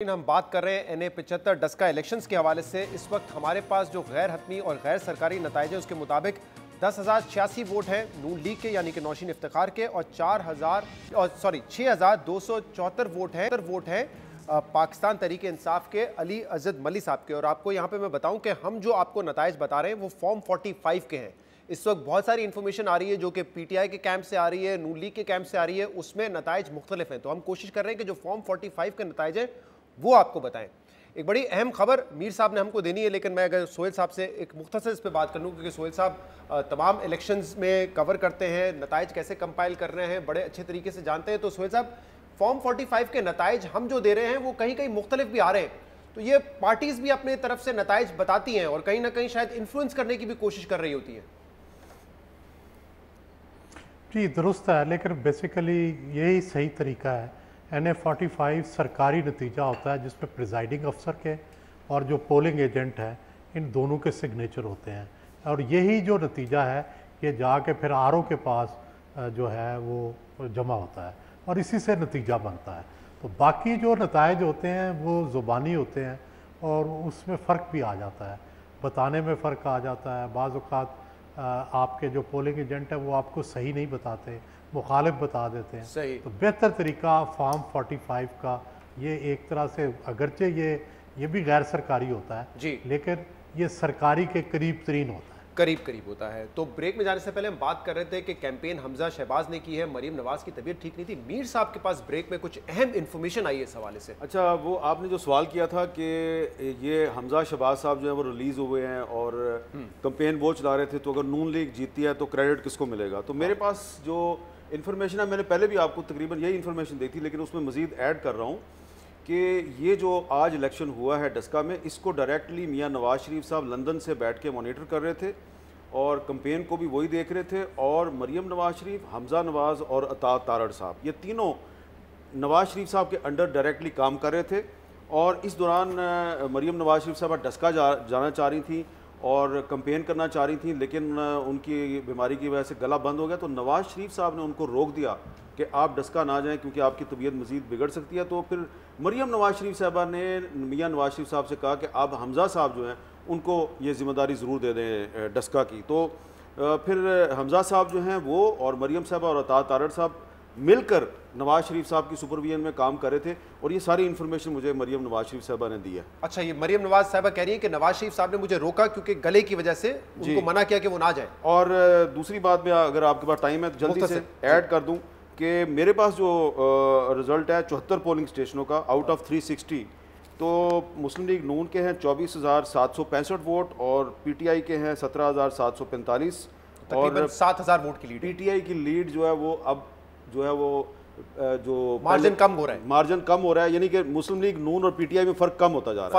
हम बात कर रहे हैं NA 75 डस्का इलेक्शंस के हवाले से। इस वक्त हमारे पास जो गैर हतमी और गैर सरकारी नताइज है उसके मुताबिक 10,086 वोट हैं नून लीग के यानी कि नौशीन इफ्तिखार के और 6,274 वोट हैं पाकिस्तान तहरीक इंसाफ के अली अज़द मली साहब के। और आपको यहाँ पे मैं बताऊँ कि हम जो आपको नताइज बता रहे हैं वो फॉर्म 45 के हैं। इस वक्त बहुत सारी इंफॉर्मेशन आ रही है जो कि PTI के कैंप से आ रही है, नून लीग के कैंप से आ रही है, उसमें नताइज मुख्तलिफ हैं। तो हम कोशिश कर रहे हैं कि जो फॉर्म 45 के नताइज हैं वो आपको बताएं। एक बड़ी अहम खबर मीर साहब ने हमको देनी है, लेकिन मैं अगर सोहेल साहब से एक मुख्तसर इस पर बात कर लूँ, क्योंकि सोहेल साहब तमाम इलेक्शंस में कवर करते हैं, नताइज कैसे कंपाइल कर रहे हैं बड़े अच्छे तरीके से जानते हैं। तो सोहेल साहब, फॉर्म 45 के नताइज हम जो दे रहे हैं वो कहीं कहीं मुख्तलिफ भी आ रहे हैं, तो ये पार्टीज भी अपने तरफ से नताइज बताती हैं और कहीं ना कहीं शायद इन्फ्लुएंस करने की भी कोशिश कर रही होती है। जी दुरुस्त है, लेकिन बेसिकली यही सही तरीका है। NA 45 सरकारी नतीजा होता है जिसमें प्रिजाइडिंग अफसर के और जो पोलिंग एजेंट है इन दोनों के सिग्नेचर होते हैं, और यही जो नतीजा है ये जाके फिर RO के पास जो है वो जमा होता है और इसी से नतीजा बनता है। तो बाकी जो नताइज होते हैं वो ज़ुबानी होते हैं और उसमें फ़र्क भी आ जाता है, बताने में फ़र्क आ जाता है। बाज़ औक़ात आपके जो पोलिंग एजेंट है वो आपको सही नहीं बताते, मुखालिफ बता देते हैं। सही। तो बेहतर तरीका फॉर्म 45 का ये एक तरह से, अगरचे ये भी गैर सरकारी होता है जी, लेकिन ये सरकारी के करीब तरीन होता है, करीब होता है। तो ब्रेक में जाने से पहले हम बात कर रहे थे कि कैंपेन हमजा शहबाज ने की है, मरीम नवाज की तबीयत ठीक नहीं थी। मीर साहब के पास ब्रेक में कुछ अहम इन्फॉर्मेशन आई है इस हवाले से। अच्छा, वो आपने जो सवाल किया था कि ये हमजा शहबाज साहब जो है वो रिलीज़ हुए हैं और कैंपेन वो चला रहे थे, तो अगर नून लीग जीती है तो क्रेडिट किसको मिलेगा। तो मेरे पास जो इन्फॉर्मेशन है, मैंने पहले भी आपको तकरीबन यही इन्फॉर्मेशन दी थी, लेकिन उसमें मज़ीद ऐड कर रहा हूँ कि ये जो आज इलेक्शन हुआ है डस्का में, इसको डायरेक्टली मियाँ नवाज शरीफ साहब लंदन से बैठ के मॉनिटर कर रहे थे और कैंपेन को भी वही देख रहे थे। और मरीम नवाज शरीफ, हमजा नवाज और अता तारड़ साहब, ये तीनों नवाज शरीफ साहब के अंडर डायरेक्टली काम कर रहे थे। और इस दौरान मरीम नवाज शरीफ साहब डस्का जाना चाह रही थी और कैंपेन करना चाह रही थी, लेकिन उनकी बीमारी की वजह से गला बंद हो गया। तो नवाज शरीफ साहब ने उनको रोक दिया कि आप डस्का ना जाएं क्योंकि आपकी तबीयत मज़ीद बिगड़ सकती है। तो फिर मरीम नवाज शरीफ साहबा ने मियाँ नवाज शरीफ साहब से कहा कि आप हमजा साहब जो हैं उनको ये ज़िम्मेदारी ज़रूर दे दें डस्का की। तो फिर हमजा साहब जो हैं वो और मरीम साहब और अता तारड़ साहब मिलकर नवाज शरीफ साहब की सुपरविजन में काम कर रहे थे, और ये सारी इन्फॉर्मेशन मुझे मरीम नवाज शरीफ साहबा ने दी है। अच्छा, ये मरीम नवाज साहबा कह रही है कि नवाज शरीफ साहब ने मुझे रोका क्योंकि गले की वजह से उनको मना किया कि वो ना जाए। और दूसरी बात में, अगर आपके पास टाइम है तो जल्दी से ऐड कर दूं कि मेरे पास जो रिजल्ट है 74 पोलिंग स्टेशनों का आउट ऑफ 360, तो मुस्लिम लीग नून के हैं 24,765 वोट और PTI के हैं 17,745, और 7,000 वोट की लीड। PTI की लीड जो है वो अब जो है वो जो मार्जिन कम हो रहा है, यानी कि मुस्लिम लीग नून और PTI में फ़र्क कम होता जा रहा है।